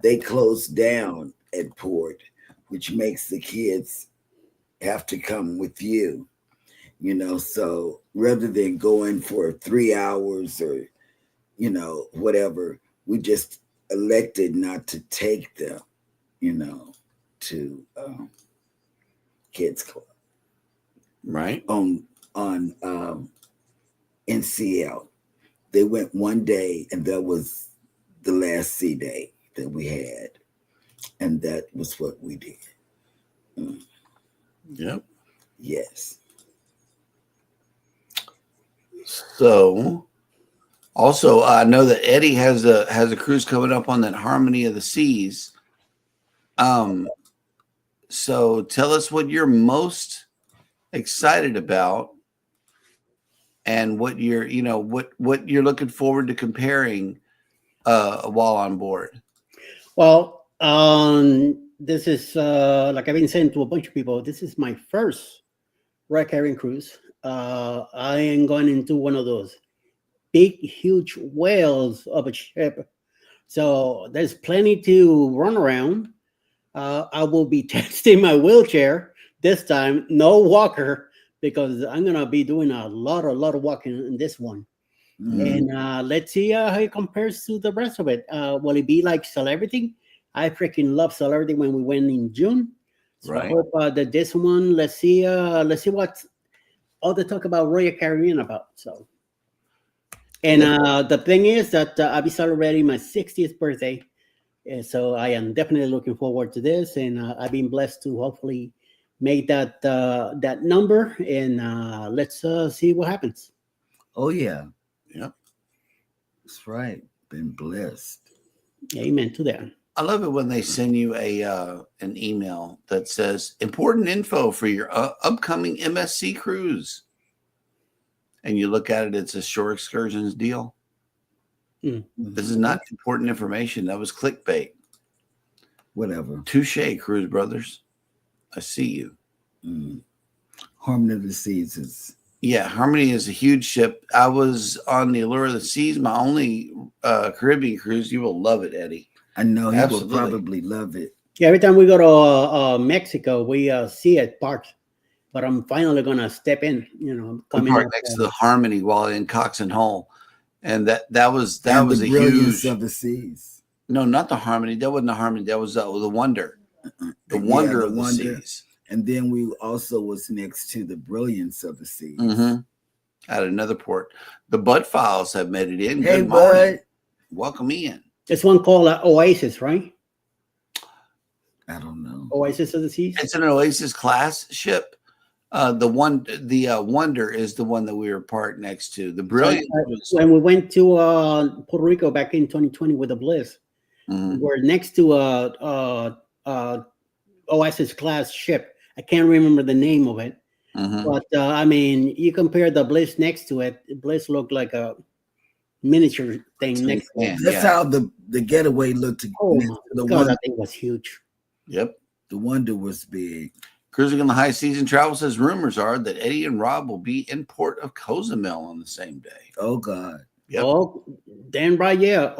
They close down at port, which makes the kids have to come with you, so rather than going for 3 hours or, whatever, we just elected not to take them, to Kids Club. Right. On NCL. They went one day, and that was the last C day that we had. And that was what we did. Yep. Yes. So also I know that Eddie has a cruise coming up on that Harmony of the Seas. So tell us what you're most excited about and what you're what you're looking forward to comparing while on board. Well, this is like I've been saying to a bunch of people, this is my first wreck carrying cruise. I am going into one of those big, huge whales of a ship. So there's plenty to run around. I will be testing my wheelchair this time, no walker, because I'm going to be doing a lot of walking in this one. And let's see how it compares to the rest of it. Will it be like Celebrity? I freaking love Celebrity when we went in June. So right. I hope that this one, let's see what all the talk about Royal Caribbean about. So, and the thing is that I'll be celebrating my 60th birthday. And so I am definitely looking forward to this. And I've been blessed to hopefully make that number. And let's see what happens. Oh, yeah. Yep. That's right. Been blessed. Amen to that. I love it when they send you an email that says important info for your upcoming MSC cruise, and you look at it, it's a shore excursions deal. This is not important information. That was clickbait. Whatever. Touche, Cruise Brothers. I see you. Harmony of the Seas is. Yeah, Harmony is a huge ship. I was on the Allure of the Seas, my only Caribbean cruise. You will love it, Eddie. I know he Absolutely. will probably love it. Yeah, every time we go to Mexico, we see it parked. But I'm finally gonna step in. Coming right next to the Harmony while in Cox and Hull, and that was the a brilliance huge of the seas. No, not the Harmony. That wasn't the Harmony. That was the Wonder. The Wonder of the Seas. And then we also was next to the Brilliance of the Seas. At another port. The Bud Files have made it in. Hey, Good morning. Bud. Welcome in. This one called Oasis, right? I don't know. Oasis of the Seas. It's an Oasis class ship. The Wonder is the one that we were parked next to. The Brilliant. When we went to Puerto Rico back in 2020 with the Bliss, we're next to Oasis class ship. I can't remember the name of it, but I mean, you compare the Bliss next to it. Bliss looked like a miniature thing next to it. That's how the getaway looked. Oh my God, that thing was huge. Yep. The Wonder was big. Cruising on the High Season Travel says rumors are that Eddie and Rob will be in Port of Cozumel on the same day. Oh God. Yep. Oh, damn right, yeah.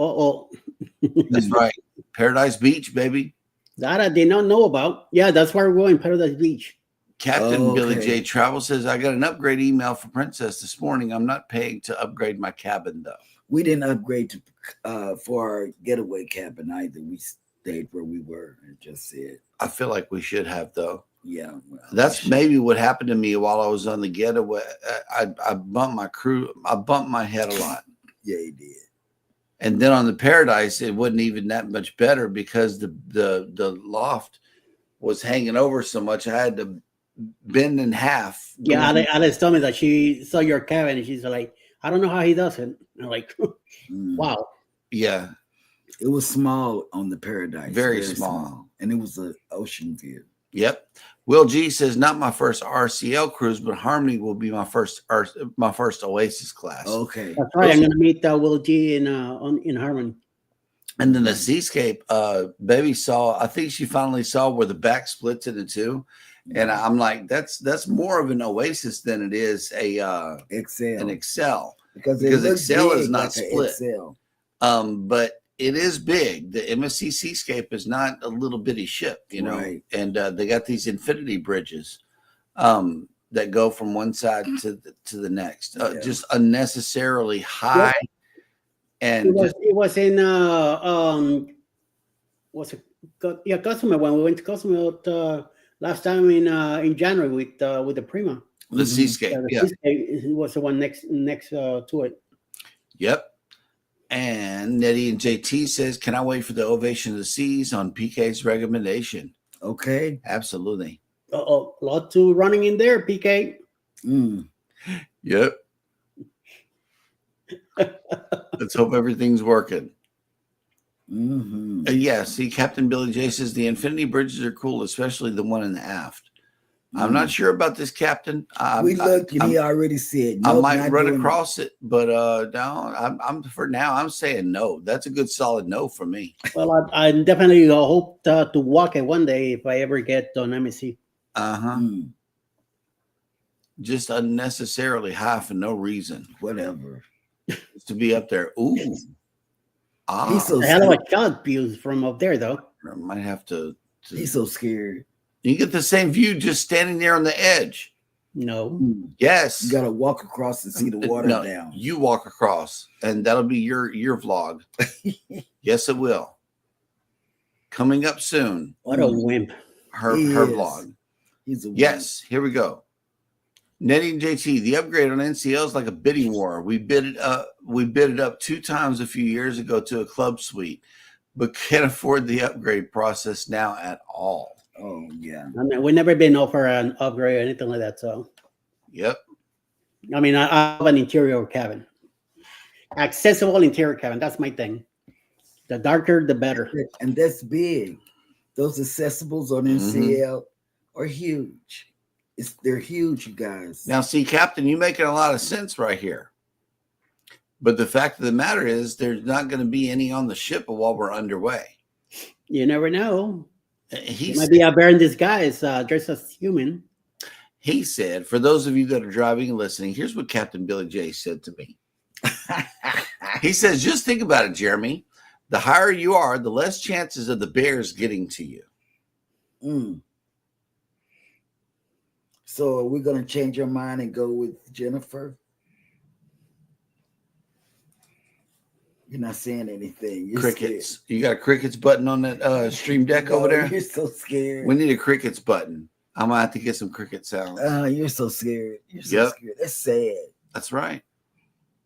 That's right. Paradise Beach, baby. That I did not know about. Yeah, that's where we're going, Paradise Beach. Captain Billy J. Travel says, I got an upgrade email from Princess this morning. I'm not paying to upgrade my cabin, though. We didn't upgrade to for our getaway cabin either. We stayed where we were and just said. I feel like we should have, though. Yeah. Well, that's maybe what happened to me while I was on the getaway. I bumped my crew. I bumped my head a lot. Yeah, you did. And then on the Paradise, it wasn't even that much better because the loft was hanging over so much. I had to bend in half. Yeah, Alice told me that she saw your cabin and she's like, I don't know how he does it. I'm like, wow. Yeah. It was small on the Paradise. Very small. And it was an ocean view. Yep. Will G says, not my first RCL cruise, but Harmony will be my first Oasis class. Okay. That's right. I'm going to meet Will G in Harmony. And then the Seascape, baby saw, I think she finally saw where the back splits into two. And I'm like, that's more of an Oasis than it is an Excel. Because Excel is not split. But it is big. The MSC Seascape is not a little bitty ship, you know. Right. And they got these infinity bridges that go from one side to the next. Just unnecessarily high. Yep. And it was in Cozumel when we went to Cozumel last time in January with the Prima. The Seascape, Seascape, it was the one next to it. Yep. And Nettie and JT says, can I wait for the Ovation of the Seas on PK's recommendation? Okay. Absolutely. Lot to running in there, PK. Yep. Let's hope everything's working. Yeah, see, Captain Billy J says the Infinity Bridges are cool, especially the one in the aft. I'm not sure about this, Captain. We looked, and he already said no. I might run across it, but no. I'm saying no. That's a good solid no for me. Well, I definitely hope to walk it one day if I ever get on MSC. Just unnecessarily high for no reason. Whatever. To be up there. Ooh. He's so hell of a shot views from up there, though. I might have to. He's so scared. You get the same view just standing there on the edge. No. Yes. You got to walk across and see the water down. You walk across, and that'll be your vlog. Yes, it will. Coming up soon. What a wimp. Her vlog. He's a wimp. Yes, here we go. Nettie and JT, the upgrade on NCL is like a bidding war. We bid it up 2 times a few years ago to a club suite, but can't afford the upgrade process now at all. Oh yeah. I mean, we've never been offered an upgrade or anything like that. So. Yep. I mean, I have an interior cabin, accessible interior cabin. That's my thing. The darker, the better. And that's big. Those accessibles on NCL are huge. They're huge, you guys. Now, see, Captain, you're making a lot of sense right here. But the fact of the matter is, there's not going to be any on the ship while we're underway. You never know. He might be a bear in disguise, dressed as human. He said, for those of you that are driving and listening, here's what Captain Billy J said to me. He says, just think about it, Jeremy. The higher you are, the less chances of the bears getting to you. So are we going to change our mind and go with Jennifer? You're not saying anything. You're crickets. Scared. You got a crickets button on that stream deck over there? You're so scared. We need a crickets button. I'm going to have to get some cricket sounds. You're so scared. You're so scared. That's sad. That's right.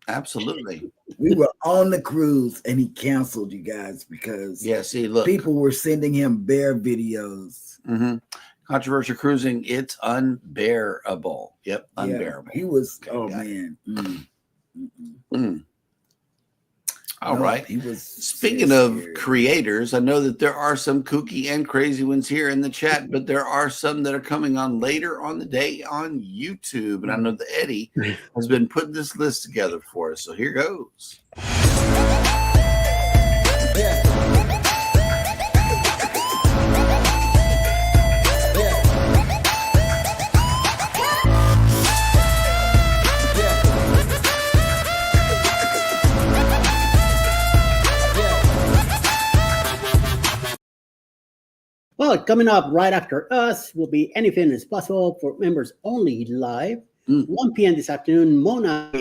Absolutely. We were on the cruise and he canceled, you guys, because look, people were sending him bear videos. Controversial cruising, it's unbearable. Yep, unbearable. He was, man. All right. He was. Speaking of creators, I know that there are some kooky and crazy ones here in the chat, but there are some that are coming on later on the day on YouTube. And I know that Eddie has been putting this list together for us. So here goes. Well, coming up right after us will be Anything is Possible for members only live. 1 p.m. this afternoon, Mona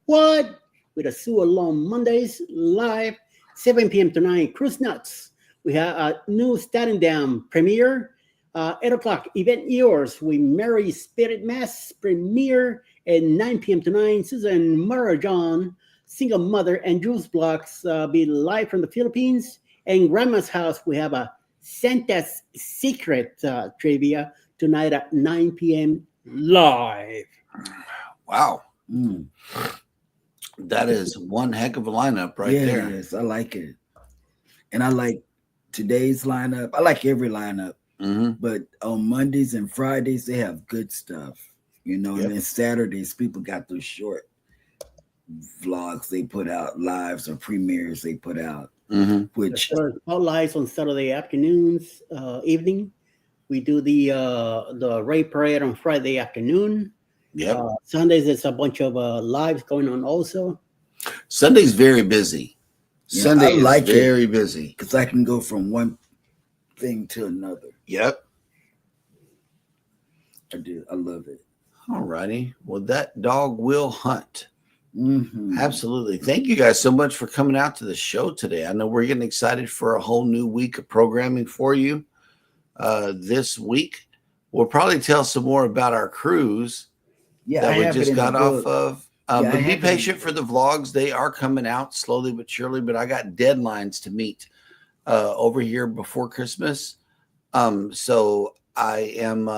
What? With a Sue Alone Mondays live. 7 p.m. tonight, Cruise Nuts. We have a new Standing Down premiere. 8 o'clock, Event Yours with Mary Spirit Mass premiere. At 9 p.m. tonight, Susan Marajon, Single Mother, and Juice Blocks be live from the Philippines. And Grandma's House, we have a Santa's Secret trivia tonight at 9 p.m. live. Wow. That is one heck of a lineup right there. Yes, I like it. And I like today's lineup. I like every lineup. But on Mondays and Fridays, they have good stuff. You know, and then Saturdays, people got those short vlogs they put out, lives or premieres they put out. Which spotlights on Saturday afternoons, evening. We do the Ray Parade on Friday afternoon. Sundays, there's a bunch of lives going on also. Sunday's very busy. Yeah, Sunday I like is very busy because I can go from one thing to another. Yep. I do. I love it. All righty. Well, that dog will hunt. Absolutely. Thank you guys so much for coming out to the show today. I know we're getting excited for a whole new week of programming for you this week. We'll probably tell some more about our cruise that we just got off of. But be patient for the vlogs. They are coming out slowly but surely, but I got deadlines to meet over here before Christmas. So I am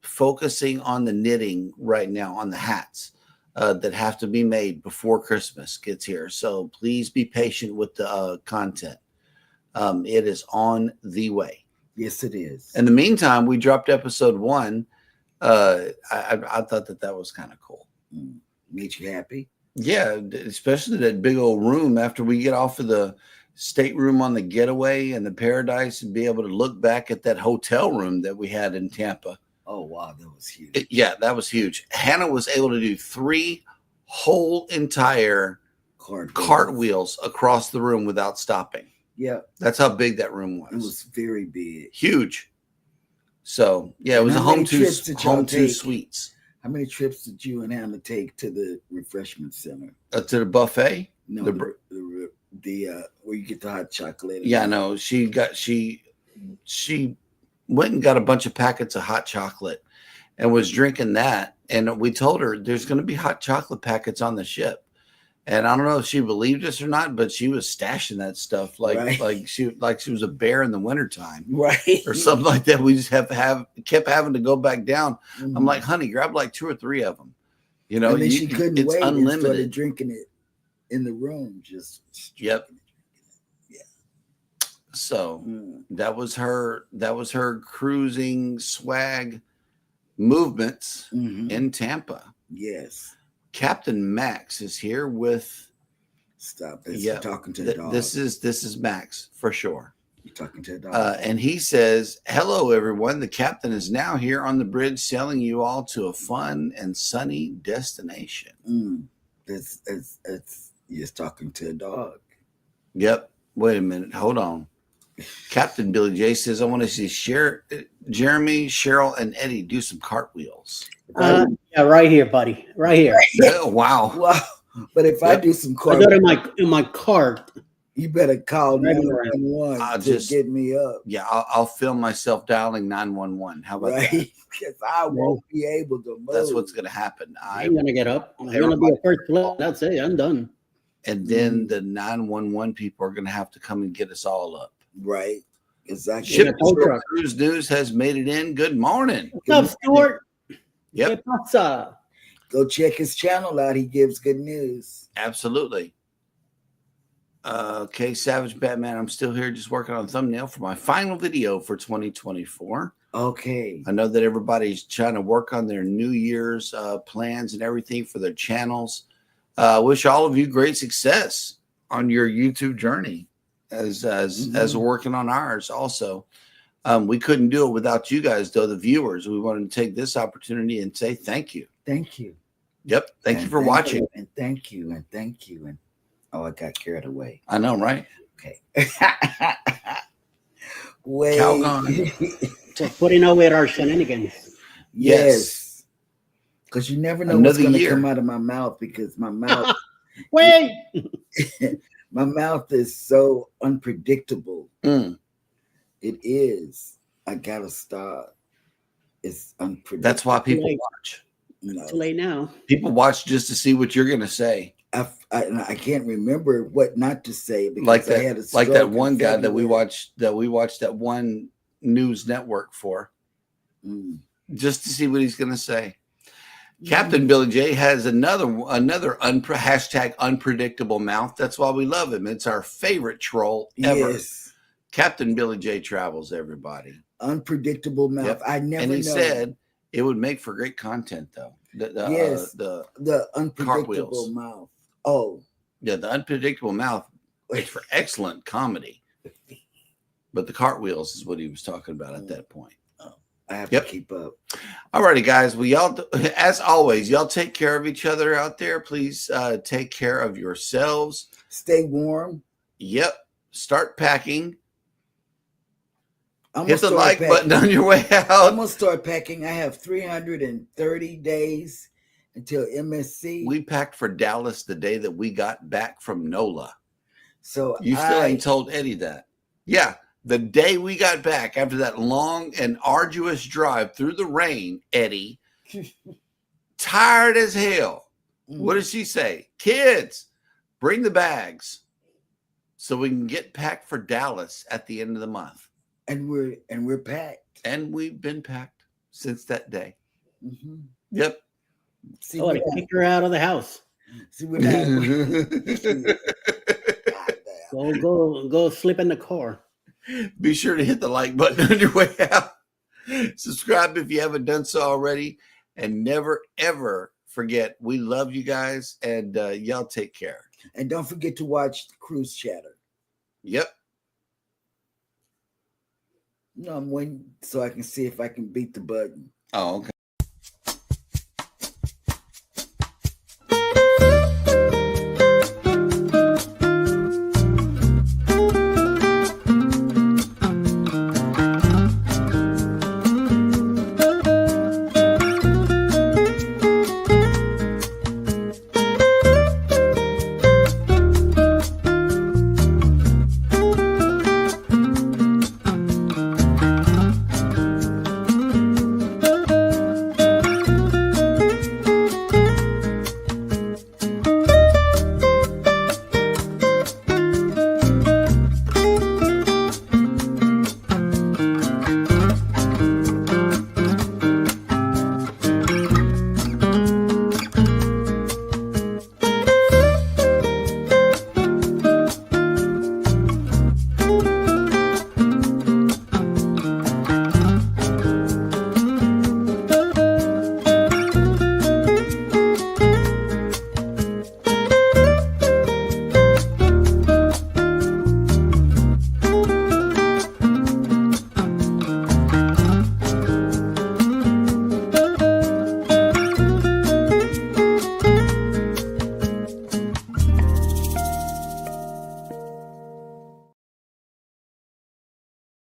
focusing on the knitting right now, on the hats that have to be made before Christmas gets here. So please be patient with the content. It is on the way. Yes, it is. In the meantime, we dropped episode 1. I thought that was kind of cool. Made you happy? Yeah, especially that big old room after we get off of the stateroom on the Getaway and the Paradise and be able to look back at that hotel room that we had in Tampa. Oh, wow. That was huge. That was huge. Hannah was able to do 3 whole entire cartwheels across the room without stopping. Yeah. That's how big that room was. It was very big. Huge. So, yeah, it was a home two suites. How many trips did you and Hannah take to the refreshment center? To the buffet? No, the where you get the hot chocolate. Yeah, no, she went and got a bunch of packets of hot chocolate and was drinking that. And we told her there's going to be hot chocolate packets on the ship. And I don't know if she believed us or not, but she was stashing that stuff like she was a bear in the wintertime, right, or something like that. We just kept having to go back down. I'm like, honey, grab like 2 or 3 of them. You know, and then she couldn't it's wait. Unlimited. And started drinking it in the room. Yep. Yeah. So that was her cruising swag movements in Tampa. Yes. Captain Max is here with. Stop this! You're talking to the dog. This is Max for sure. You're talking to the dog. And he says, "Hello, everyone. The captain is now here on the bridge, sailing you all to a fun and sunny destination." It's you're talking to a dog. Yep. Wait a minute. Hold on. Captain Billy J says, "I want to see Jeremy, Cheryl, and Eddie do some cartwheels." Yeah, right here, buddy. Right here. Oh, wow. Wow. But if I do some I got in my cart. You better call 911 to get me up. Yeah, I'll film myself dialing 911. How about that? Because I won't be able to move. That's what's going to happen. I'm going to get up. I'm going to be a first floor. That's it. I'm done. And then the 911 people are going to have to come and get us all up. Right. Exactly. Ship Cruise News has made it in. Good morning. What's up, Stuart? Yep. Go check his channel out. He gives good news. Absolutely. Okay, Savage Batman. I'm still here just working on a thumbnail for my final video for 2024. Okay. I know that everybody's trying to work on their New Year's plans and everything for their channels. Wish all of you great success on your YouTube journey as we're working on ours also. We couldn't do it without you guys, though, the viewers. We wanted to take this opportunity and say thank you. Thank you. Yep. Thank you for watching. And thank you. And thank you. And I got carried away. I know, right? Okay. Wait. Calgon. So putting over our shenanigans. Yes. Because you never know what's going to come out of my mouth, because my mouth Wait. my mouth is so unpredictable. Mm. It is. I gotta stop. It's unpredictable. That's why people watch. Too late now. People watch just to see what you're going to say. I can't remember what not to say, because Like I had a like that one guy February. that we watched that one news network for, just to see what he's going to say. Captain Billy J has another hashtag unpredictable mouth. That's why we love him. It's our favorite troll ever. Yes. Captain Billy J travels, everybody. Unpredictable mouth. Yep. I never. And he said it would make for great content, though. The unpredictable mouth. Oh, yeah, the unpredictable mouth makes for excellent comedy. But the cartwheels is what he was talking about at that point. I have to keep up. All righty, guys. Well, y'all, as always, y'all take care of each other out there. Please take care of yourselves. Stay warm. Yep. Start packing. Hit the like button on your way out. I'm going to start packing. I have 330 days until MSC. We packed for Dallas the day that we got back from NOLA. So you still ain't told Eddie that. Yeah. The day we got back after that long and arduous drive through the rain, Eddie, tired as hell. What does she say? Kids, bring the bags so we can get packed for Dallas at the end of the month. And we're packed. And we've been packed since that day. Mm-hmm. Yep. See, I kicked her out of the house. See what happened. Go sleep in the car. Be sure to hit the like button on your way out. Subscribe if you haven't done so already. And never, ever forget, we love you guys, and y'all take care. And don't forget to watch Cruise Chatter. Yep. No, I'm waiting so I can see if I can beat the button. Oh, okay.